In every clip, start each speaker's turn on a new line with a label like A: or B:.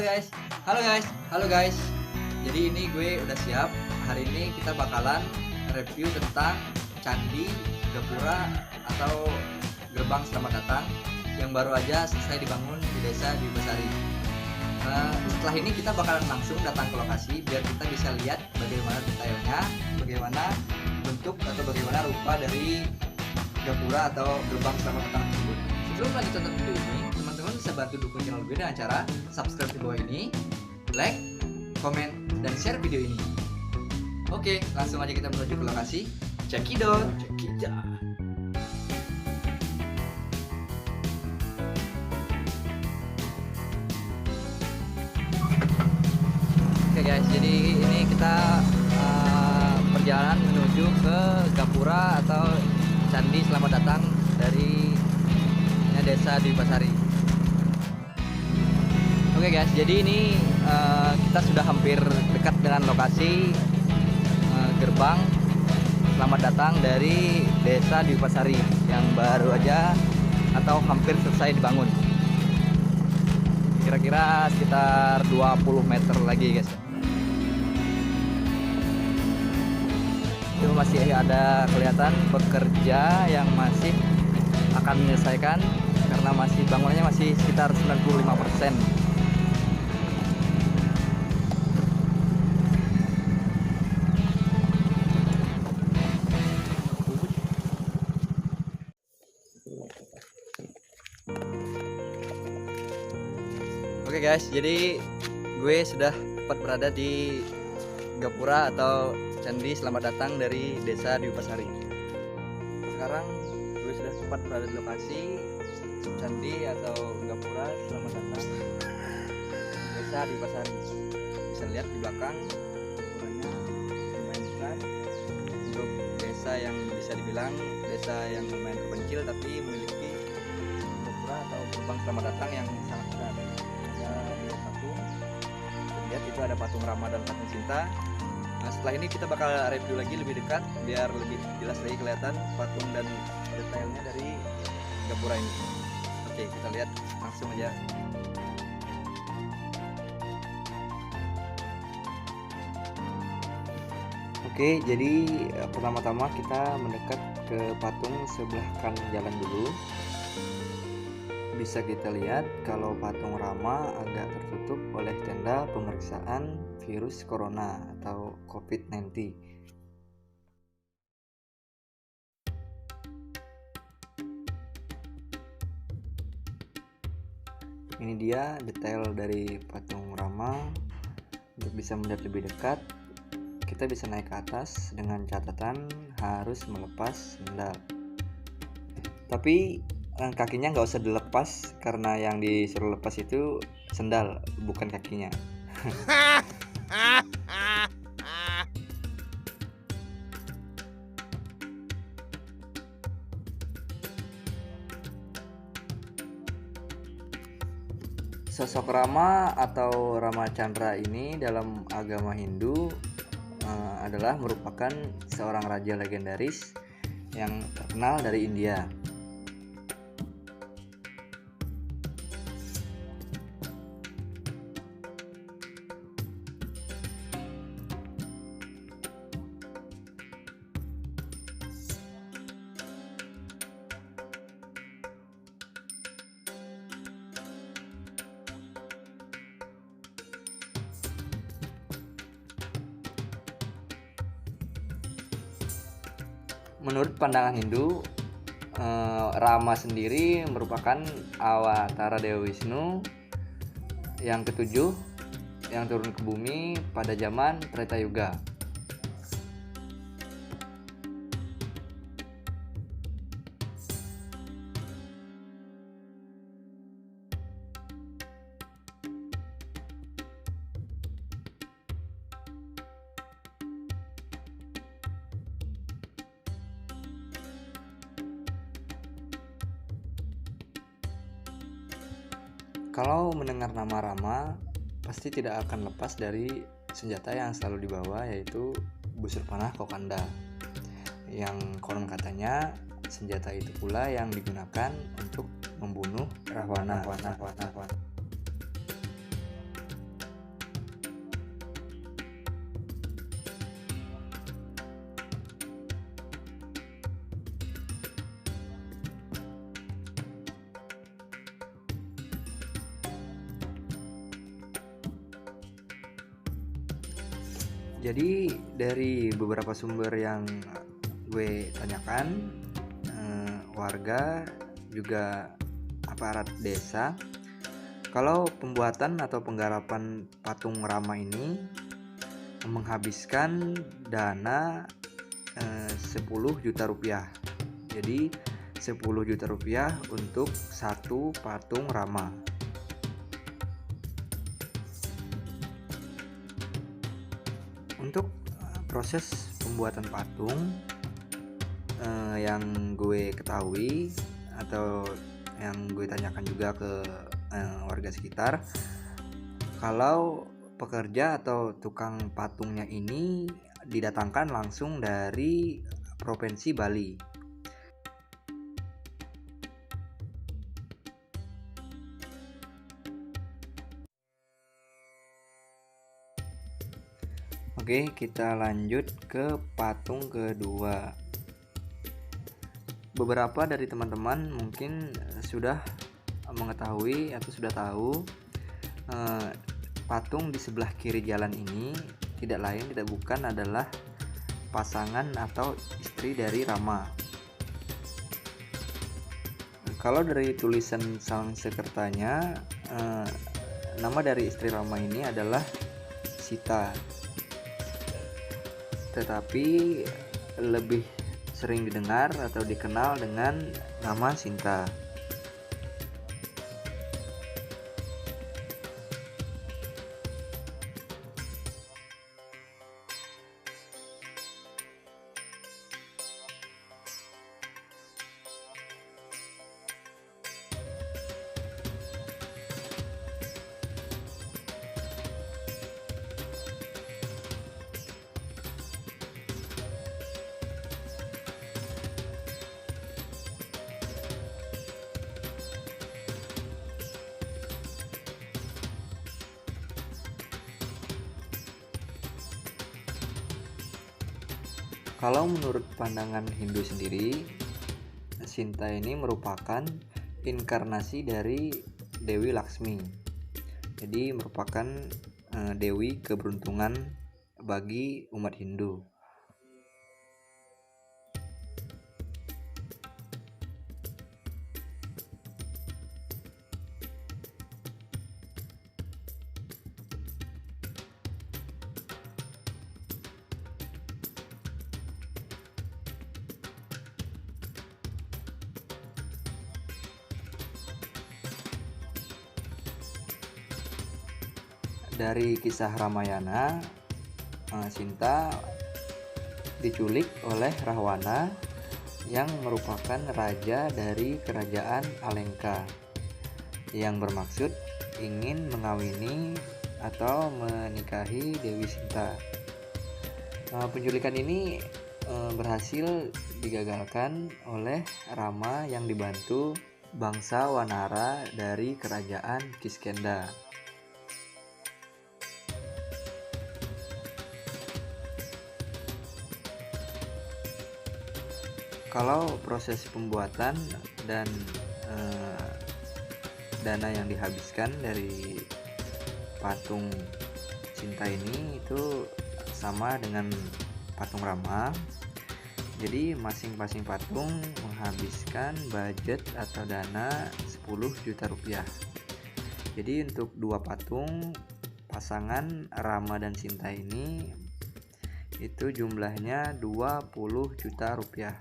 A: guys. Halo guys. Jadi ini gue udah siap. Hari ini kita bakalan review tentang Candi Gapura atau Gerbang Selamat Datang yang baru aja selesai dibangun di Desa Dwipasari. Setelah ini kita bakalan langsung datang ke lokasi biar kita bisa lihat bagaimana detailnya, bagaimana bentuk atau bagaimana rupa dari Gapura atau Gerbang Selamat Datang tersebut. Sebelum lanjut tonton video ini, teman-teman bisa bantu dukung channel gue dengan cara subscribe di bawah ini, like, komen, dan share video ini. Oke, langsung aja kita menuju ke lokasi. Check it out. Oke guys, jadi ini kita perjalanan menuju ke Gapura atau Candi Selamat Datang dari Desa Dwipasari. Oke guys, jadi ini kita sudah hampir dekat dengan lokasi gerbang Selamat Datang dari Desa Dwipasari yang baru aja atau hampir selesai dibangun. Kira-kira sekitar 20 meter lagi guys. Itu masih ada kelihatan pekerja yang masih akan menyelesaikan karena masih bangunannya masih sekitar 95%. Oke guys, jadi gue sudah tepat berada di Gapura atau Candi Selamat Datang dari Desa Dwipasari. Sekarang gue sudah tepat berada di lokasi Candi atau Gapura Selamat Datang Desa Dwipasari. Bisa lihat di belakang Gapuranya lumayan besar untuk desa yang bisa dibilang desa yang lumayan terpencil tapi memiliki Gapura atau gerbang Selamat Datang yang sangat besar. Ada dua patung, lihat itu ada patung Rama dan patung Sinta. Nah, setelah ini kita bakal review lagi lebih dekat biar lebih jelas lagi kelihatan patung dan detailnya dari Gapura ini. Oke, kita lihat langsung aja. Oke, jadi pertama-tama kita mendekat ke patung sebelah kanan jalan dulu. Bisa kita lihat kalau patung Rama agak tertutup oleh tenda pemeriksaan virus corona atau COVID-19. Ini dia detail dari patung Rama. Untuk bisa melihat lebih dekat, kita bisa naik ke atas dengan catatan harus melepas sendal. Tapi kakinya nggak usah dilepas karena yang disuruh lepas itu sendal, bukan kakinya. Sosok Rama atau Ramacandra ini dalam agama Hindu adalah merupakan seorang raja legendaris yang terkenal dari India. Menurut pandangan Hindu, Rama sendiri merupakan awatara Dewa Wisnu yang ketujuh yang turun ke bumi pada zaman Treta Yuga. Kalau mendengar nama Rama, pasti tidak akan lepas dari senjata yang selalu dibawa, yaitu busur panah Kokanda. Yang konon katanya senjata itu pula yang digunakan untuk membunuh Rahwana. Jadi dari beberapa sumber yang gue tanyakan, warga juga aparat desa, kalau pembuatan atau penggarapan patung Rama ini menghabiskan dana 10 juta rupiah. Jadi 10 juta rupiah untuk satu patung Rama. Untuk proses pembuatan patung yang gue ketahui atau yang gue tanyakan juga ke warga sekitar, kalau pekerja atau tukang patungnya ini didatangkan langsung dari Provinsi Bali. Oke, kita lanjut ke patung kedua. Beberapa dari teman-teman mungkin sudah mengetahui atau sudah tahu patung di sebelah kiri jalan ini tidak lain tidak bukan adalah pasangan atau istri dari Rama. Kalau dari tulisan Sanskertanya, nama dari istri Rama ini adalah Sita. Tetapi lebih sering didengar atau dikenal dengan nama Sinta. Kalau menurut pandangan Hindu sendiri, Sinta ini merupakan inkarnasi dari Dewi Laksmi. Jadi merupakan dewi keberuntungan bagi umat Hindu. Dari kisah Ramayana, Sinta diculik oleh Rahwana yang merupakan raja dari kerajaan Alengka yang bermaksud ingin mengawini atau menikahi Dewi Sinta. Penculikan ini berhasil digagalkan oleh Rama yang dibantu bangsa Wanara dari kerajaan Kiskenda. Kalau proses pembuatan dan dana yang dihabiskan dari patung Sinta ini itu sama dengan patung Rama. Jadi masing-masing patung menghabiskan budget atau dana 10 juta rupiah. Jadi untuk dua patung pasangan Rama dan Sinta ini itu jumlahnya 20 juta rupiah.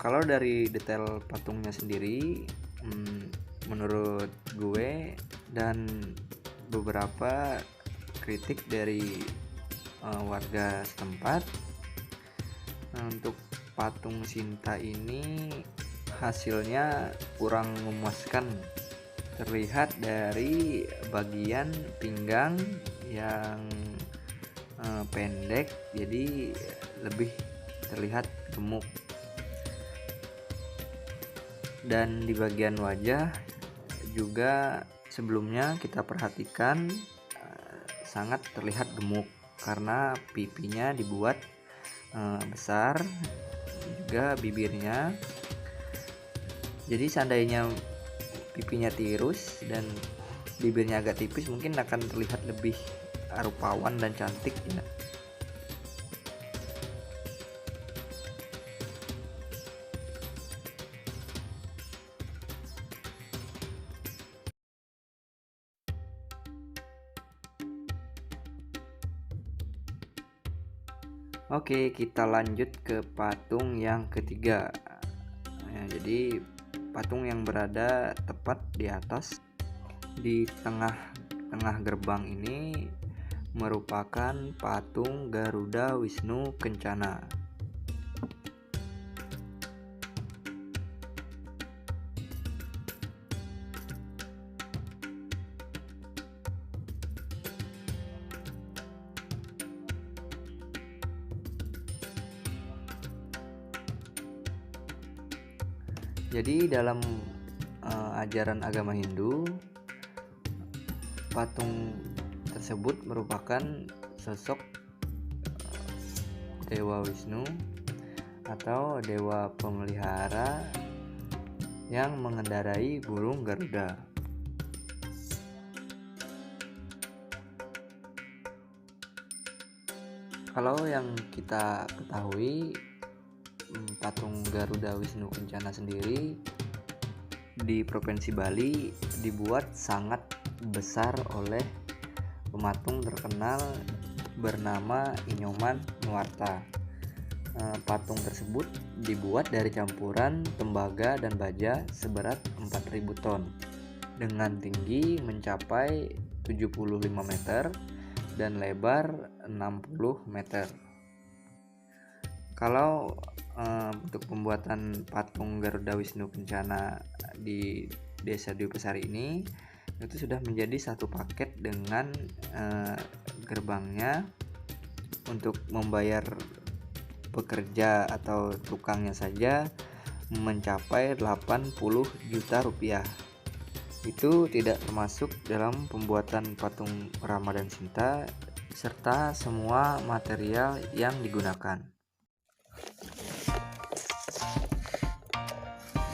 A: Kalau dari detail patungnya sendiri, menurut gue dan beberapa kritik dari warga setempat, untuk patung Sinta ini hasilnya kurang memuaskan. Terlihat dari bagian pinggang yang pendek, jadi lebih terlihat gemuk. Dan di bagian wajah juga sebelumnya kita perhatikan sangat terlihat gemuk karena pipinya dibuat
B: besar, juga bibirnya. Jadi seandainya pipinya tirus dan bibirnya agak tipis, mungkin akan terlihat lebih rupawan dan cantik ya. Oke, kita lanjut ke patung yang ketiga. Nah, jadi patung yang berada tepat di atas di tengah gerbang ini merupakan patung Garuda Wisnu Kencana. Jadi dalam ajaran agama Hindu, patung tersebut merupakan sosok Dewa Wisnu atau dewa pemelihara yang mengendarai burung Garuda. Kalau yang kita ketahui, patung Garuda Wisnu Kencana sendiri di Provinsi Bali dibuat sangat besar oleh pematung terkenal bernama Inyoman Nuwarta. Patung tersebut dibuat dari campuran tembaga dan baja seberat 4.000 ton dengan tinggi mencapai 75 meter dan lebar 60 meter. Kalau untuk pembuatan patung Garuda Wisnu Kencana di Desa Dwi Pesari ini itu sudah menjadi satu paket dengan gerbangnya. Untuk membayar pekerja atau tukangnya saja mencapai 80 juta rupiah. Itu tidak termasuk dalam pembuatan patung Rama dan Sinta serta semua material yang digunakan.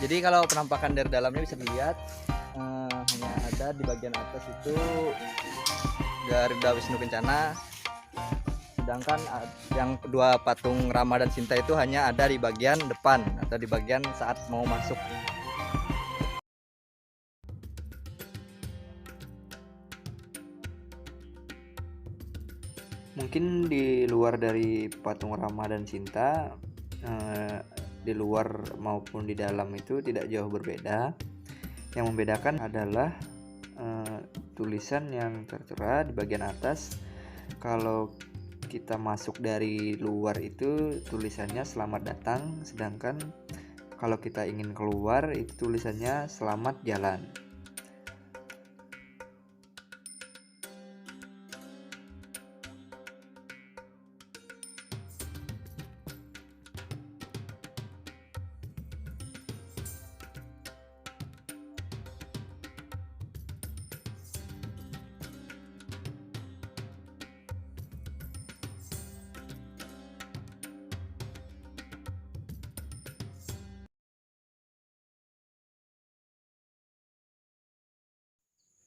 A: Jadi kalau penampakan dari dalamnya bisa dilihat, hanya ada di bagian atas itu Garuda Wisnu Kencana, sedangkan yang kedua patung Rama dan Sinta itu hanya ada di bagian depan atau di bagian saat mau masuk.
B: Mungkin di luar dari patung Rama dan Sinta, di luar maupun di dalam itu tidak jauh berbeda. Yang membedakan adalah tulisan yang tertera di bagian atas. Kalau kita masuk dari luar itu tulisannya selamat datang, sedangkan kalau kita ingin keluar itu tulisannya selamat jalan.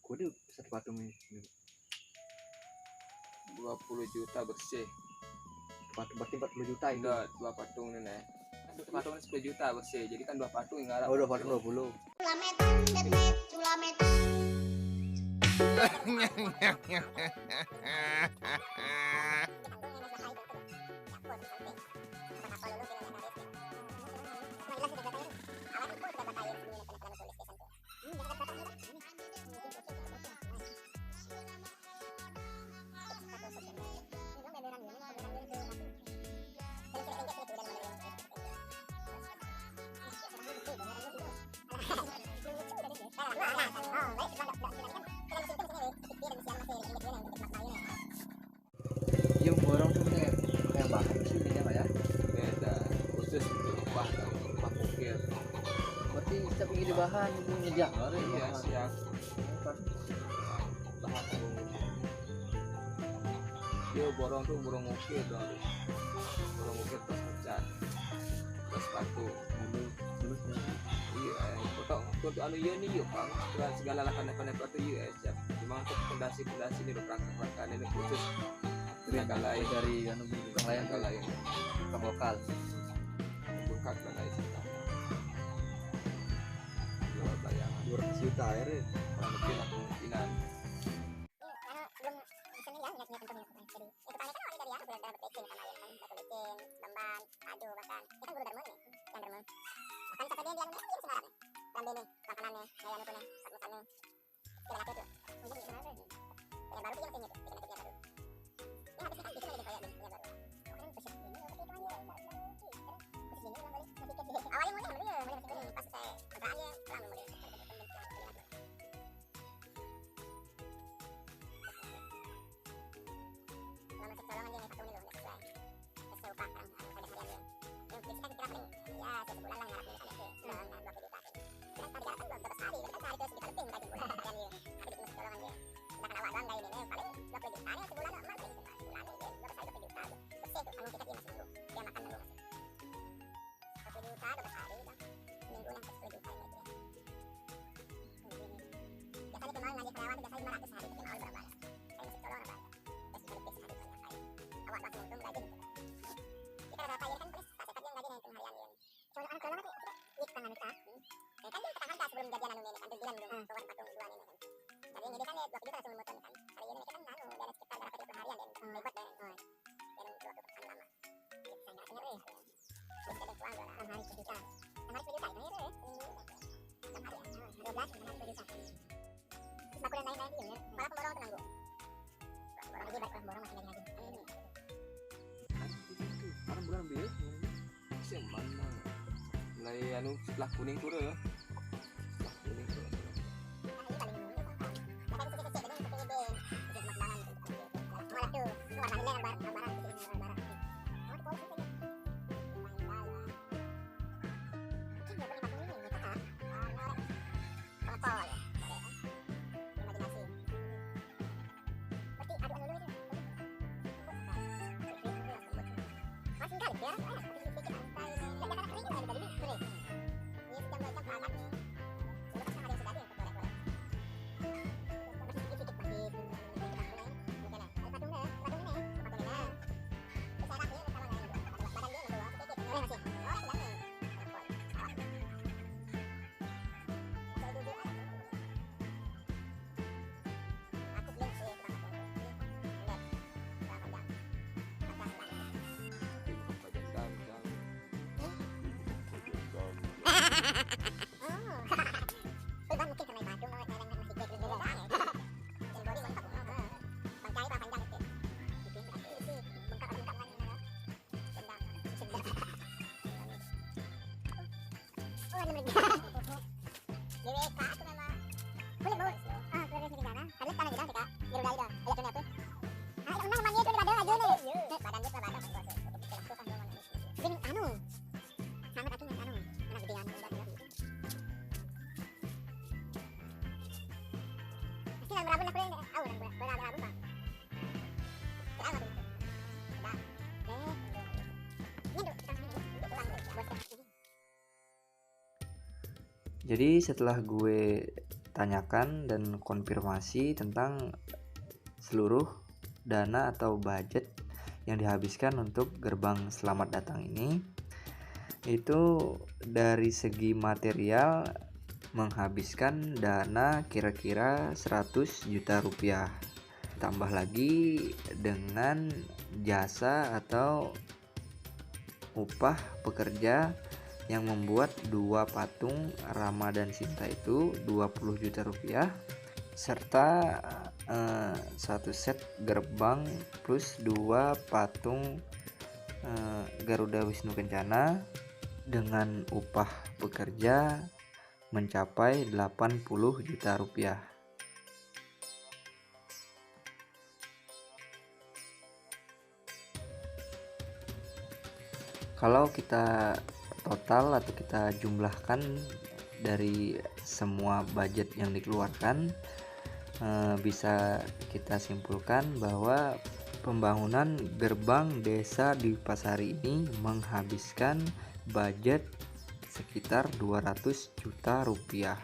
A: Kode satu patung ini
C: 20 juta bersih.
A: patung berarti 40 juta itu.
C: Enggak, dua patung ini nih. Satu patung 10 juta bersih. Jadi kan dua patung yang ngarap.
A: Oh, dua patung 20. Yung borong tuh kayak bahan sih ini nggak ya?
C: Beda. Khusus untuk bahan ukir.
A: Berarti kita pergi di bahan itu nyediakan
C: Iya, siap. Bahan dia borong tuh borong ukir tuh, borong ukir terus cat terus sepatu iya untuk anu iya nih yuk bang segala lakan sepatu iya siap cuma untuk pondasi ini udah perangkat ini khusus tenaga lain
A: dari anu orang lain
C: tenaga lain
A: orang lokal.
C: bukan tenaga lain jual bayangan
A: 200 juta air ya.
C: kurang lebih lah kemungkinan sekarang bulan biru sih mana mulai anu setelah kuning turun ya setelah kuning turun
B: Jadi setelah gue tanyakan dan konfirmasi tentang seluruh dana atau budget yang dihabiskan untuk gerbang selamat datang ini, itu dari segi material menghabiskan dana kira-kira 100 juta rupiah. Tambah lagi dengan jasa atau upah pekerja yang membuat 2 patung Rama dan Sinta itu 20 juta rupiah, serta 1 set gerbang plus 2 patung Garuda Wisnu Kencana dengan upah pekerja mencapai 80 juta rupiah. Kalau kita total atau kita jumlahkan dari semua budget yang dikeluarkan, bisa kita simpulkan bahwa Pembangunan gerbang desa Dwi Pasari ini menghabiskan budget sekitar 200 juta rupiah.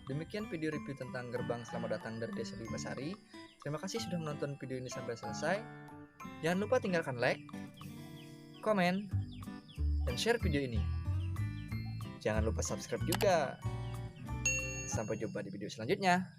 A: Demikian video review tentang gerbang selamat datang dari Desa Dwi Pasari. Terima kasih sudah menonton video ini sampai selesai. Jangan lupa tinggalkan like, komen, dan share video ini. Jangan lupa subscribe juga. Sampai jumpa di video selanjutnya.